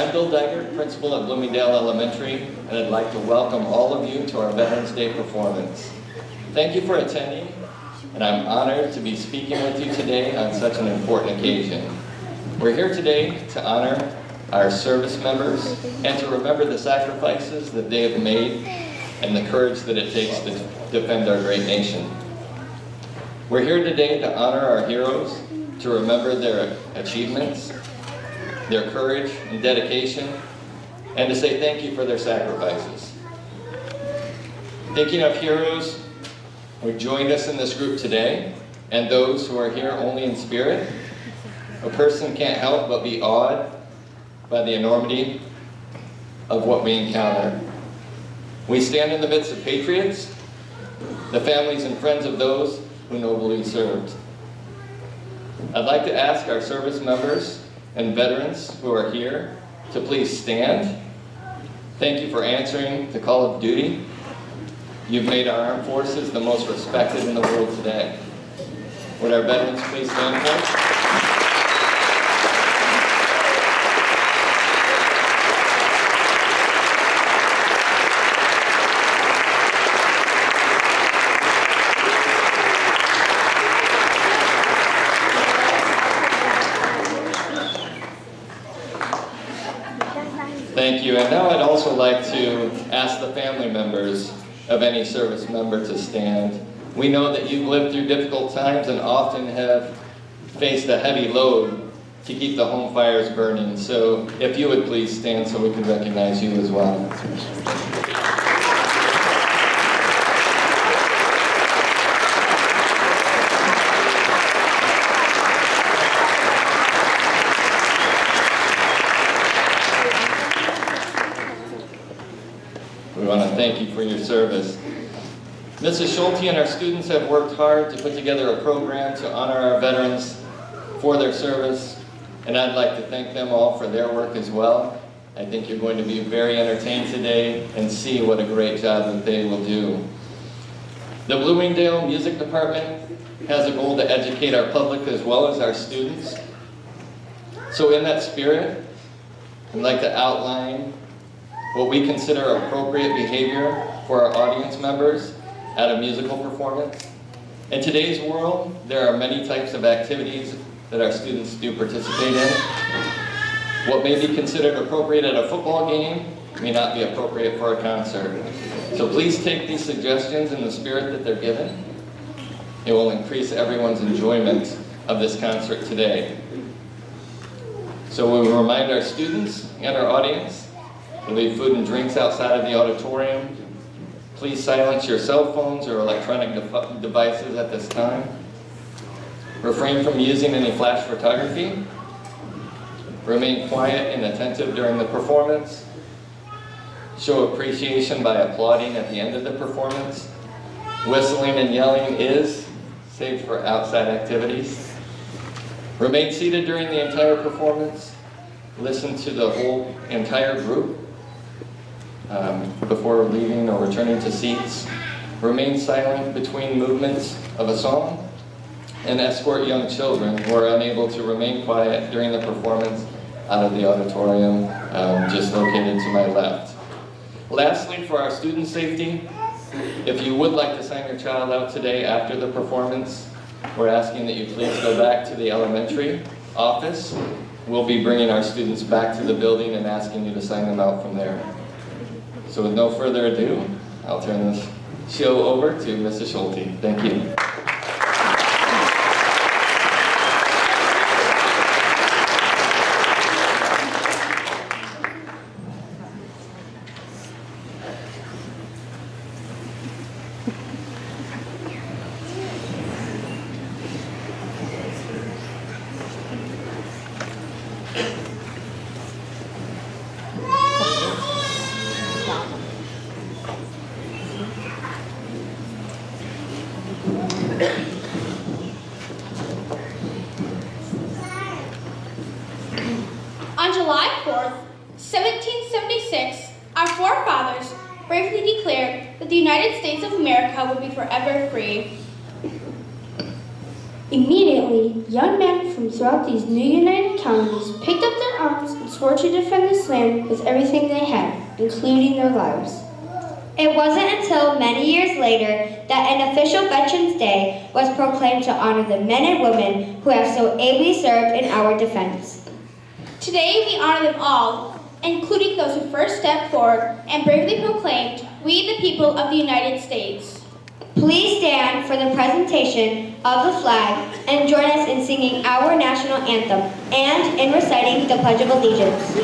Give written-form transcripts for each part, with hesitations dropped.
I'm Bill Dygert, principal at Bloomingdale Elementary, and I'd like to welcome all of you to our Veterans Day performance. Thank you for attending, and I'm honored to be speaking with you today on such an important occasion. We're here today to honor our service members and to remember the sacrifices that they have made and the courage that it takes to defend our great nation. We're here today to honor our heroes, to remember their achievements, their courage and dedication, and to say thank you for their sacrifices. Thinking of heroes who joined us in this group today, and those who are here only in spirit, a person can't help but be awed by the enormity of what we encounter. We stand in the midst of patriots, the families and friends of those who nobly served. I'd like to ask our service members and veterans who are here to please stand. Thank you for answering the call of duty. You've made our armed forces the most respected in the world today. Would our veterans please stand for? Thank you, and now I'd also like to ask the family members of any service member to stand. We know that you've lived through difficult times and often have faced a heavy load to keep the home fires burning. So if you would please stand so we can recognize you as well. We want to thank you for your service. Mrs. Schulte and our students have worked hard to put together a program to honor our veterans for their service, and I'd like to thank them all for their work as well. I think you're going to be very entertained today and see what a great job that they will do. The Bloomingdale Music Department has a goal to educate our public as well as our students. So in that spirit, I'd like to outline what we consider appropriate behavior for our audience members at a musical performance. In today's world, there are many types of activities that our students do participate in. What may be considered appropriate at a football game may not be appropriate for a concert. So please take these suggestions in the spirit that they're given. It will increase everyone's enjoyment of this concert today. So we will remind our students and our audience to leave food and drinks outside of the auditorium. Please silence your cell phones or electronic devices at this time. Refrain from using any flash photography. Remain quiet and attentive during the performance. Show appreciation by applauding at the end of the performance. Whistling and yelling is saved for outside activities. Remain seated during the entire performance. Listen to the whole entire group before leaving or returning to seats. Remain silent between movements of a song, and escort young children who are unable to remain quiet during the performance out of the auditorium just located to my left. Lastly, for our student safety, if you would like to sign your child out today after the performance, we're asking that you please go back to the elementary office. We'll be bringing our students back to the building and asking you to sign them out from there. So with no further ado, I'll turn this show over to Mrs. Schulte. Thank you. On July 4th, 1776, our forefathers bravely declared that the United States of America would be forever free. Immediately, young men from throughout these new united counties picked up their arms and swore to defend this land with everything they had, including their lives. It wasn't until many years later that an official Veterans Day was proclaimed to honor the men and women who have so ably served in our defense. Today, we honor them all, including those who first stepped forward and bravely proclaimed, "We the people of the United States." Please stand for the presentation of the flag and join us in singing our national anthem and in reciting the Pledge of Allegiance.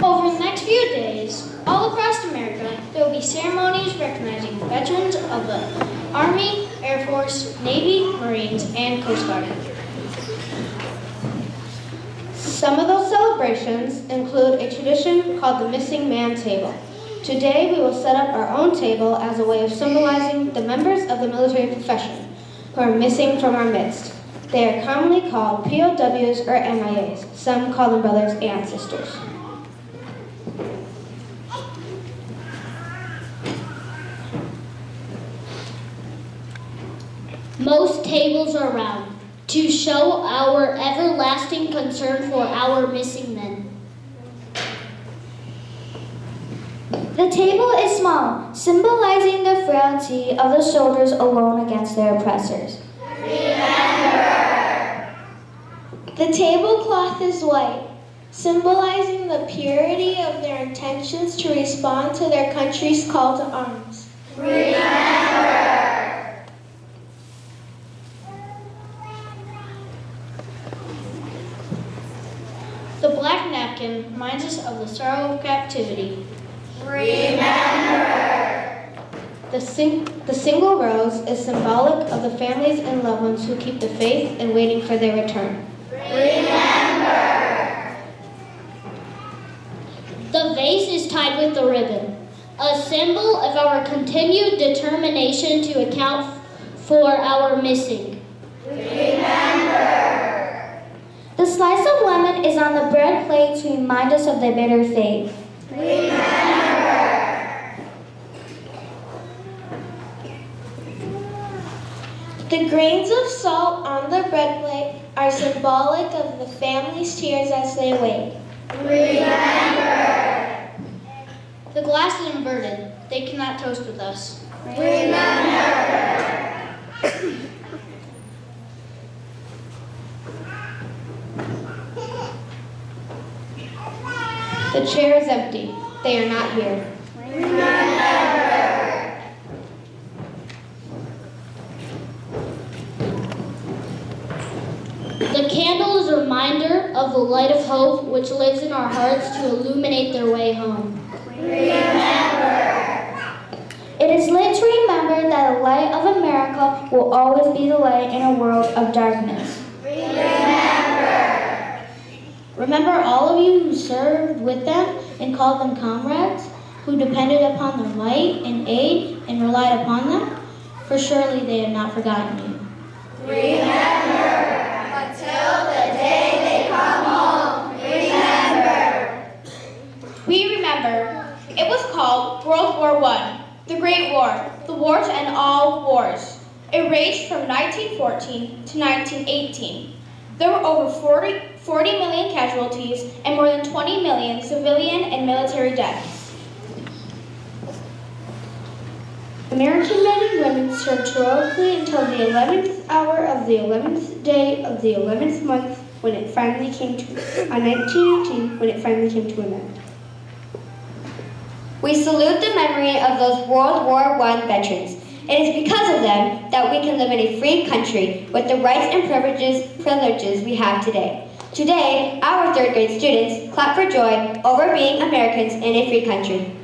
Over the next few days, all across America, there will be ceremonies recognizing veterans of the Army, Air Force, Navy, Marines, and Coast Guard. Some of those celebrations include a tradition called the Missing Man Table. Today, we will set up our own table as a way of symbolizing the members of the military profession who are missing from our midst. They are commonly called POWs or MIAs. Some call them brothers and sisters. Most tables are round to show our everlasting concern for our missing men. The table is small, symbolizing the frailty of the soldiers alone against their oppressors. Remember! The tablecloth is white, symbolizing the purity of their intentions to respond to their country's call to arms. Remember! The black napkin reminds us of the sorrow of captivity. The single rose is symbolic of the families and loved ones who keep the faith and waiting for their return. The vase is tied with a ribbon, a symbol of our continued determination to account for our missing. The slice of lemon is on the bread plate to remind us of their bitter fate. The grains of salt on the bread plate are symbolic of the family's tears as they wait. The glass is inverted. They cannot toast with us. The chair is empty. They are not here. The candle is a reminder of the light of hope which lives in our hearts to illuminate their way home. It is lit to remember that the light of America will always be the light in a world of darkness. Remember all of you who served with them and called them comrades, who depended upon their light and aid and relied upon them, for surely they have not forgotten you. We remember. It was called World War I, the Great War, the war to end all wars. It raged from 1914 to 1918. There were over 40 million casualties and more than 20 million civilian and military deaths. American men and women served heroically until the 11th hour of the 11th day of the 11th month when it finally came to, on 1918, when it finally came to an end. We salute the memory of those World War I veterans. It is because of them that we can live in a free country with the rights and privileges we have today. Today, our third grade students clap for joy over being Americans in a free country.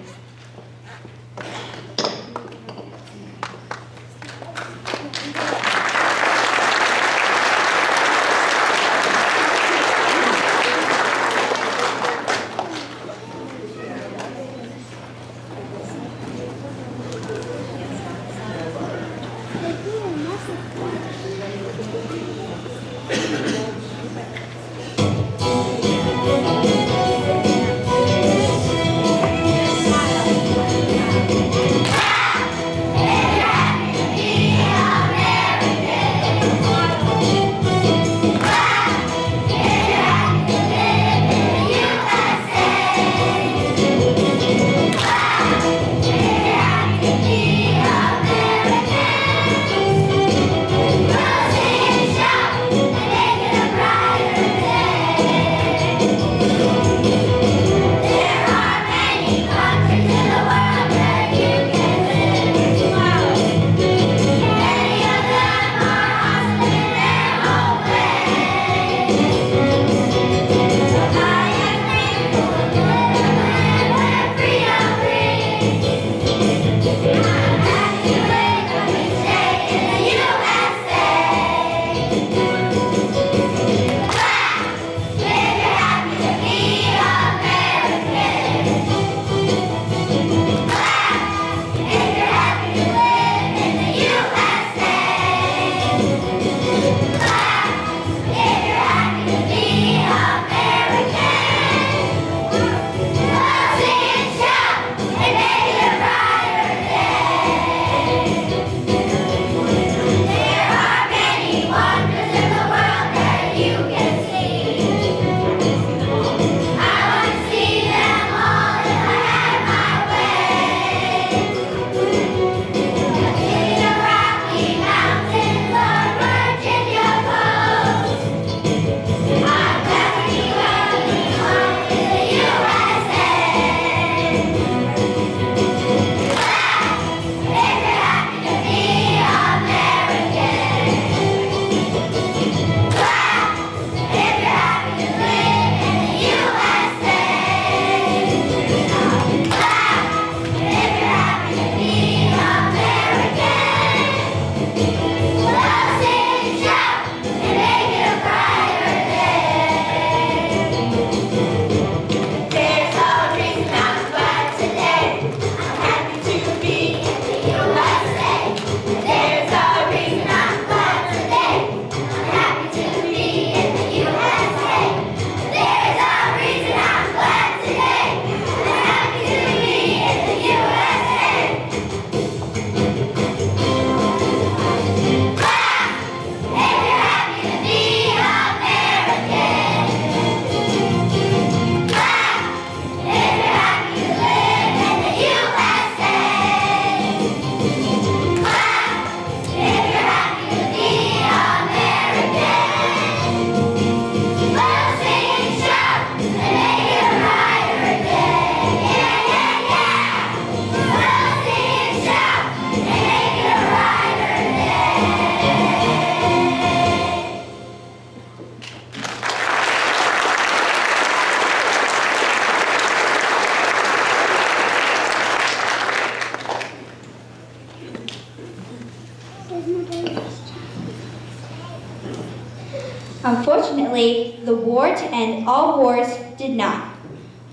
Unfortunately, the war to end all wars did not.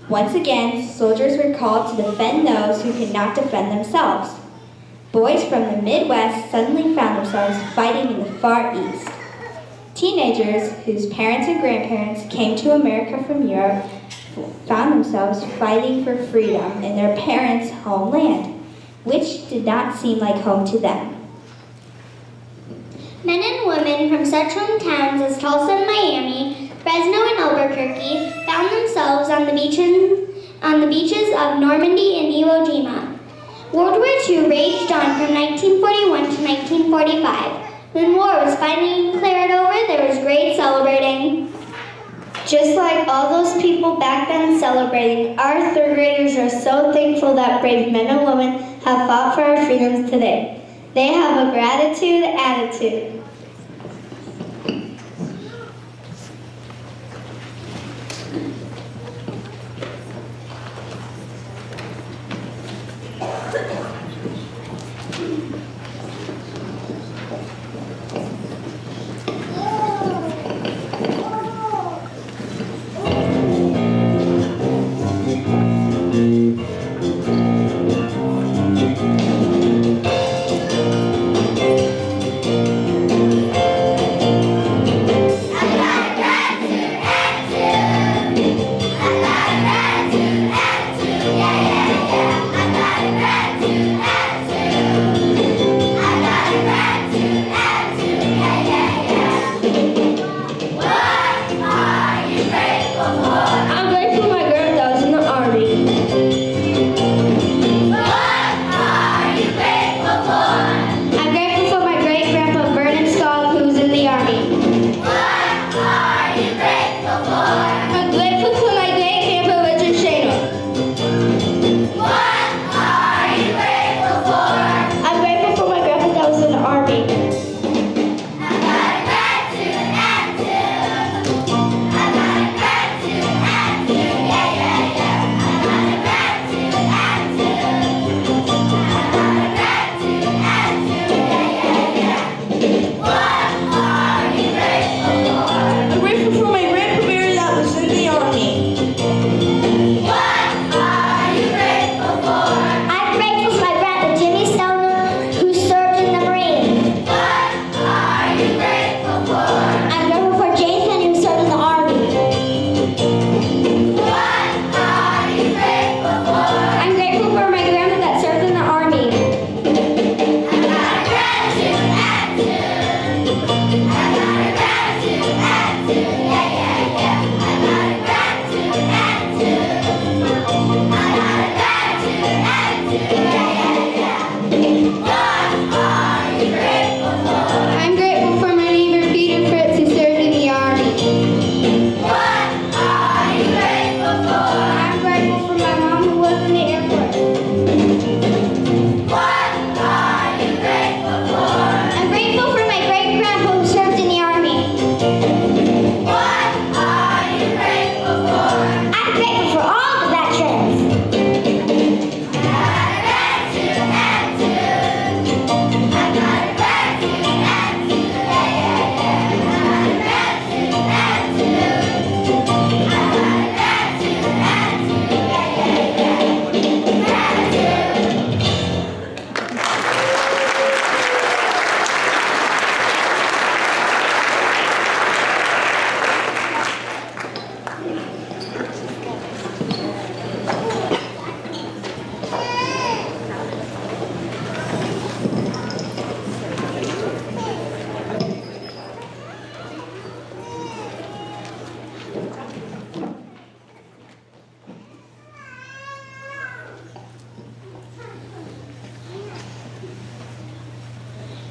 Once again, soldiers were called to defend those who could not defend themselves. Boys from the Midwest suddenly found themselves fighting in the Far East. Teenagers whose parents and grandparents came to America from Europe found themselves fighting for freedom in their parents' homeland, which did not seem like home to them. Men and women from such hometowns as Tulsa and Miami, Fresno and Albuquerque found themselves on the beaches of Normandy and Iwo Jima. World War II raged on from 1941 to 1945. When war was finally declared over, there was great celebrating. Just like all those people back then celebrating, our third graders are so thankful that brave men and women have fought for our freedoms today. They have a gratitude attitude.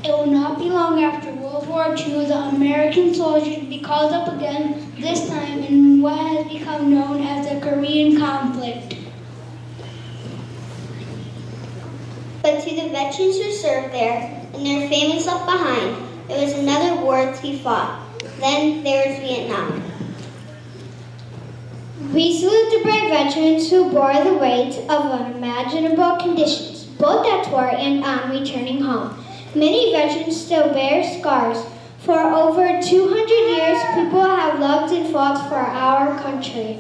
It will not be long after World War II the American soldiers would be called up again, this time in what has become known as the Korean conflict. But to the veterans who served there and their families left behind, it was another war to be fought. Then there was Vietnam. We salute the brave veterans who bore the weight of unimaginable conditions, both at war and on returning home. Many veterans still bear scars. For over 200 years, people fought for our country.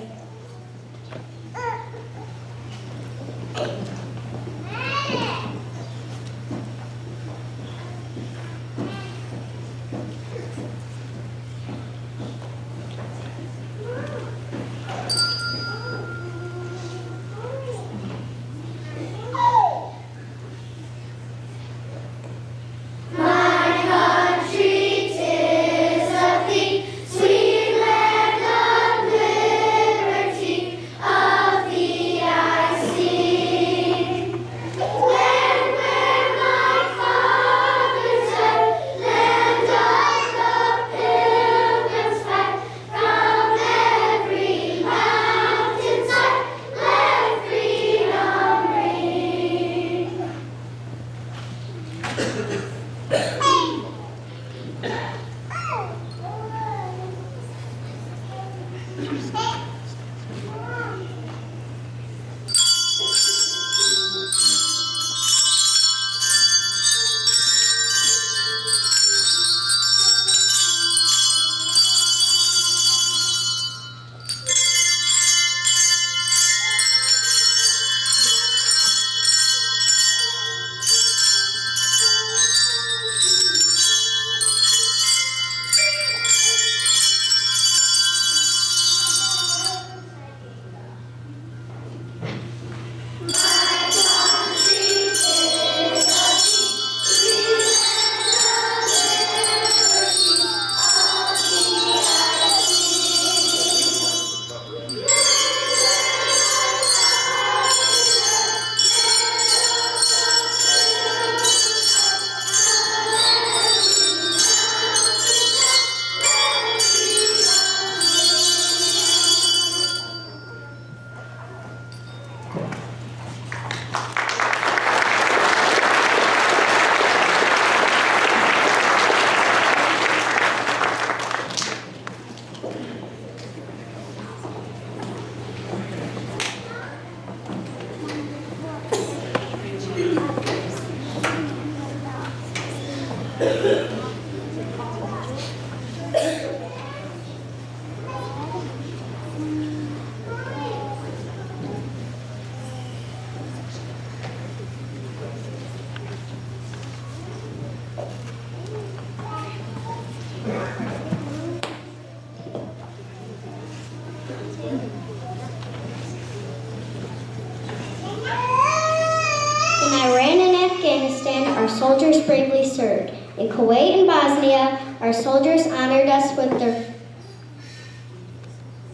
In Iran and Afghanistan, our soldiers bravely served. In Kuwait and Bosnia, our soldiers honored us with their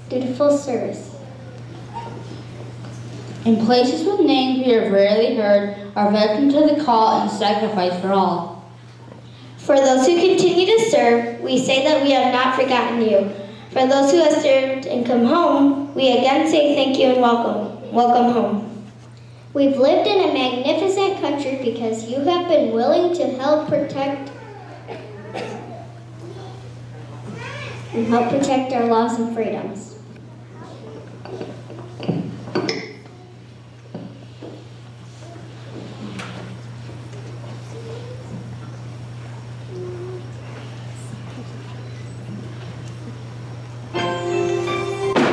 dutiful service. In places with names we have rarely heard, our veterans to the call and sacrifice for all. For those who continue to serve, we say that we have not forgotten you. For those who have served and come home, we again say thank you and welcome. Welcome home. We've lived in a magnificent country because you have been willing to help protect our laws and freedoms. Anywhere.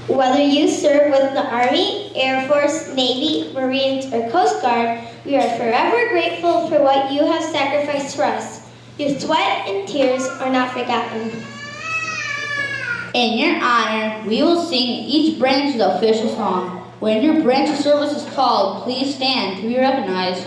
Whether you serve with the Army, Air Force, Navy, Marines, or Coast Guard, we are forever grateful for what you have sacrificed for us. Your sweat and tears are not forgotten. In your honor, we will sing each branch's official song. When your branch of service is called, please stand to be recognized.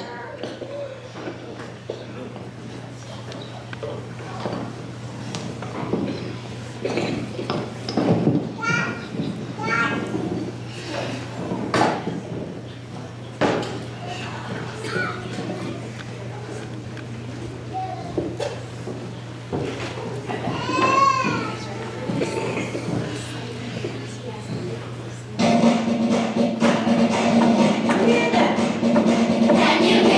Can you hear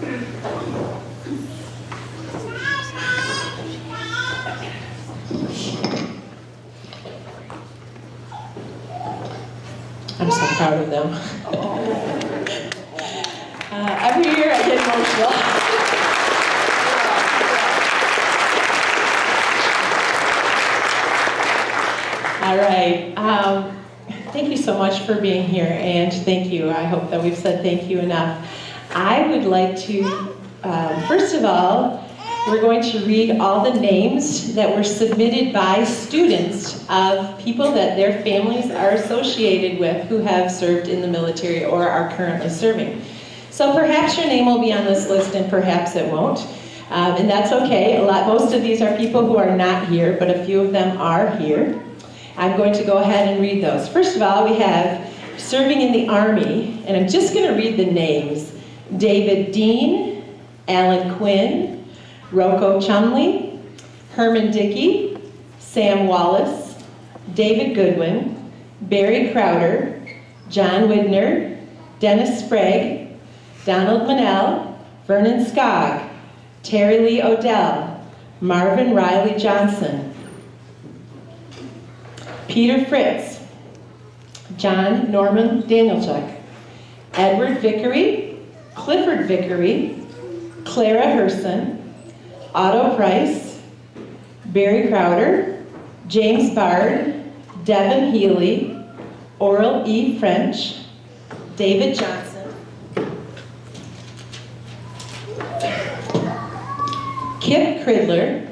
I'm so proud of them. Every year I get emotional. All right. Thank you so much for being here, and thank you. I hope that we've said thank you enough. I would like to, first of all, we're going to read all the names that were submitted by students of people that their families are associated with who have served in the military or are currently serving. So perhaps your name will be on this list and perhaps it won't. And that's okay. Most of these are people who are not here, but a few of them are here. I'm going to go ahead and read those. First of all, we have serving in the Army, and I'm just going to read the names. David Dean, Alan Quinn, Rocco Chumley, Herman Dickey, Sam Wallace, David Goodwin, Barry Crowder, John Widner, Dennis Sprague, Donald Manell, Vernon Skog, Terry Lee Odell, Marvin Riley Johnson, Peter Fritz, John Norman Danielchuk, Edward Vickery, Clifford Vickery, Clara Herson, Otto Price, Barry Crowder, James Bard, Devin Healy, Oral E. French, David Johnson, Kip Cridler,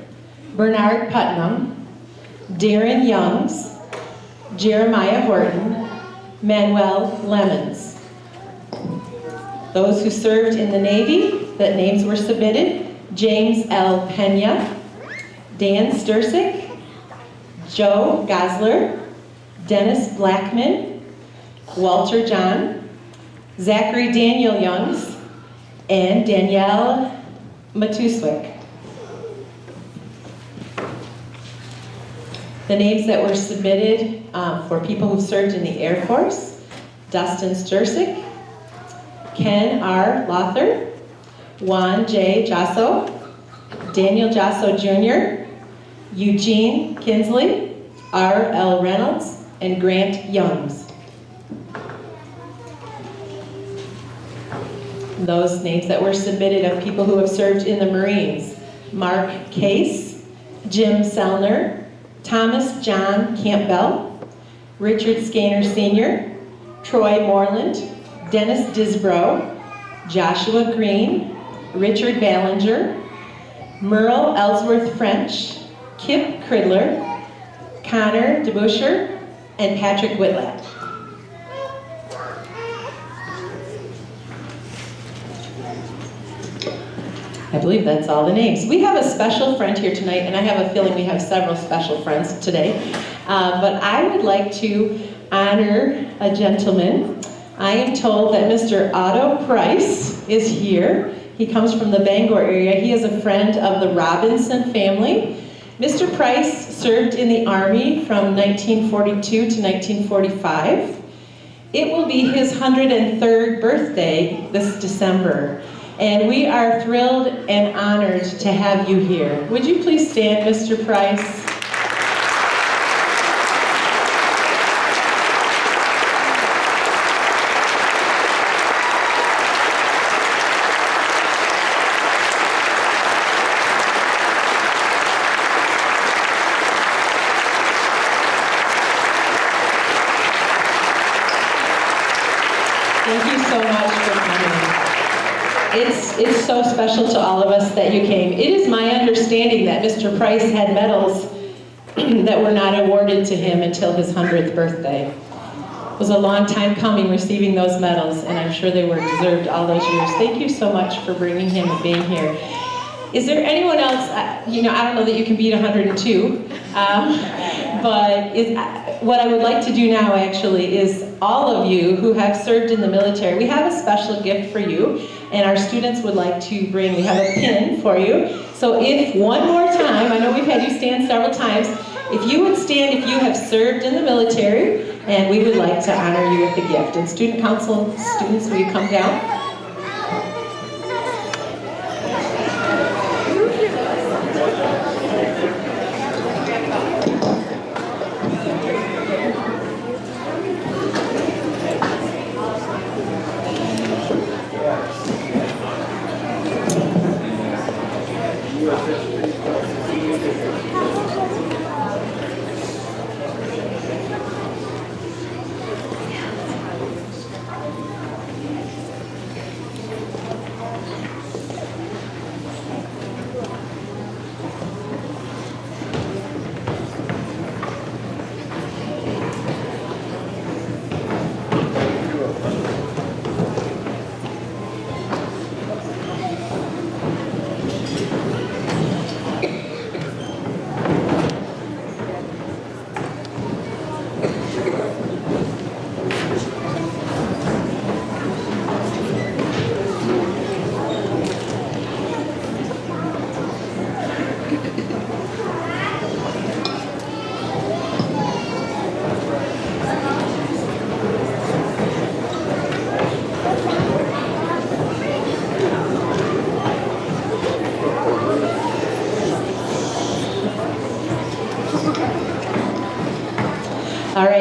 Bernard Putnam, Darren Youngs, Jeremiah Horton, Manuel Lemons. Those who served in the Navy, that names were submitted: James L. Pena, Dan Stursick, Joe Gosler, Dennis Blackman, Walter John, Zachary Daniel Youngs, and Danielle Matuswick. The names that were submitted for people who served in the Air Force: Dustin Stursick, Ken R. Lother, Juan J. Jasso, Daniel Jasso Jr., Eugene Kinsley, R. L. Reynolds, and Grant Youngs. Those names that were submitted of people who have served in the Marines: Mark Case, Jim Sellner, Thomas John Campbell, Richard Skaner Sr., Troy Moreland, Dennis Disbrow, Joshua Green, Richard Ballinger, Merle Ellsworth French, Kip Cridler, Connor DeBuscher, and Patrick Whitlack. I believe that's all the names. We have a special friend here tonight, and I have a feeling we have several special friends today. But I would like to honor a gentleman. I am told that Mr. Otto Price is here. He comes from the Bangor area. He is a friend of the Robinson family. Mr. Price served in the Army from 1942 to 1945. It will be his 103rd birthday this December. And we are thrilled and honored to have you here. Would you please stand, Mr. Price? Thank you so much for coming. It's so special to all of us that you came. It is my understanding that Mr. Price had medals that were not awarded to him until his 100th birthday. It was a long time coming receiving those medals, and I'm sure they were deserved all those years. Thank you so much for bringing him and being here. Is there anyone else, I don't know that you can beat 102, but what I would like to do now actually is all of you who have served in the military, we have a special gift for you, and our students would like to bring, we have a pin for you. So if one more time, I know we've had you stand several times, if you would stand if you have served in the military, and we would like to honor you with the gift. And student council students, will you come down?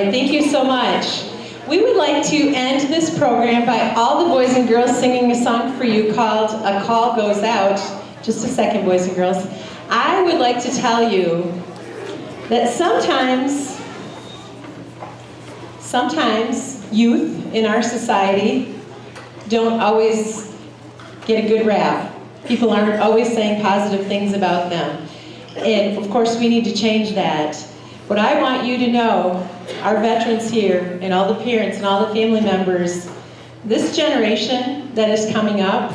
right, thank you so much. We would like to end this program by all the boys and girls singing a song for you called A Call Goes Out. Just a second, boys and girls. I would like to tell you that sometimes youth in our society don't always get a good rap. People aren't always saying positive things about them. And of course we need to change that. What I want you to know, our veterans here and all the parents and all the family members, this generation that is coming up,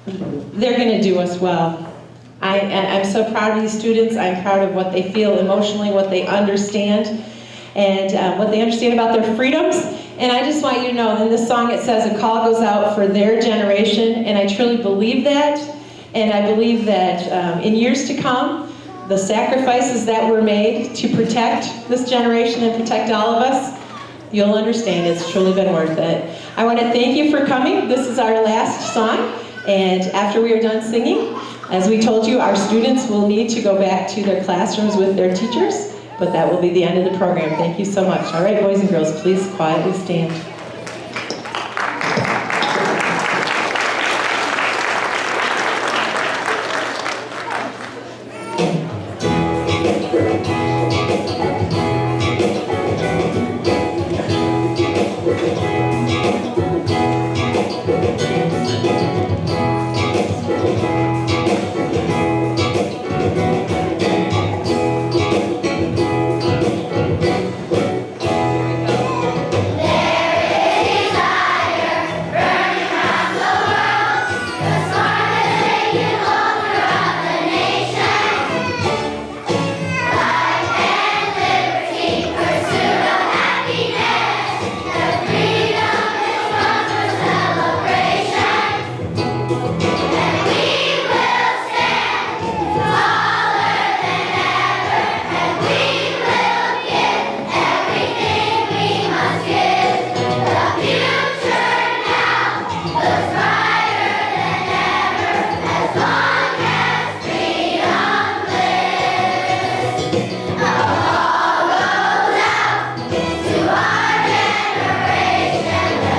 they're going to do us well. I'm so proud of these students. I'm proud of what they feel emotionally, what they understand, and what they understand about their freedoms. And I just want you to know, in this song it says a call goes out for their generation, and I truly believe that. And I believe that in years to come, the sacrifices that were made to protect this generation and protect all of us, you'll understand it's truly been worth it. I want to thank you for coming. This is our last song, and after we are done singing, as we told you, our students will need to go back to their classrooms with their teachers, but that will be the end of the program. Thank you so much. All right, boys and girls, please quietly stand.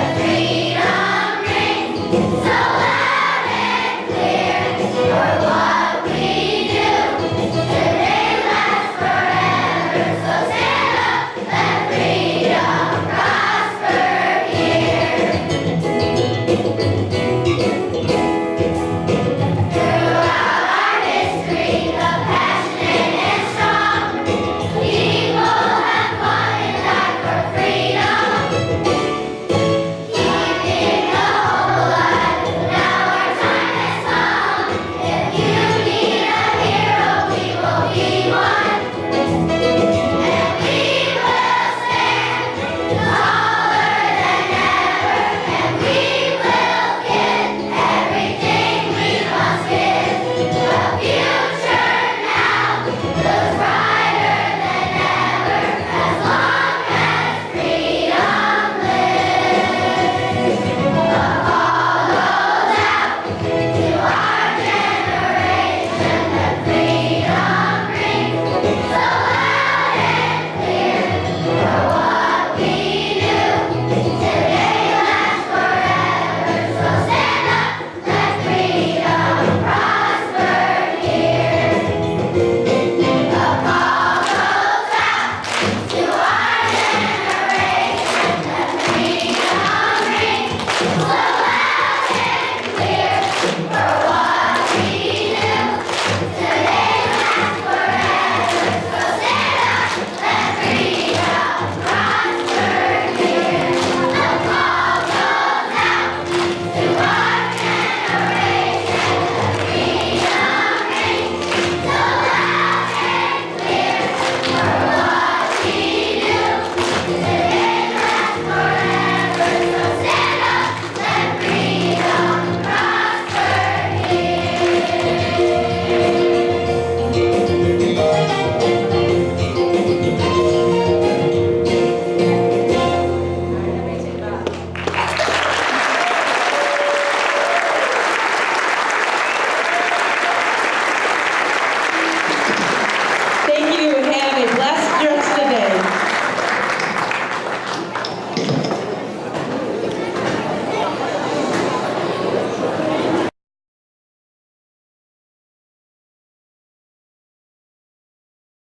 Freedom rings.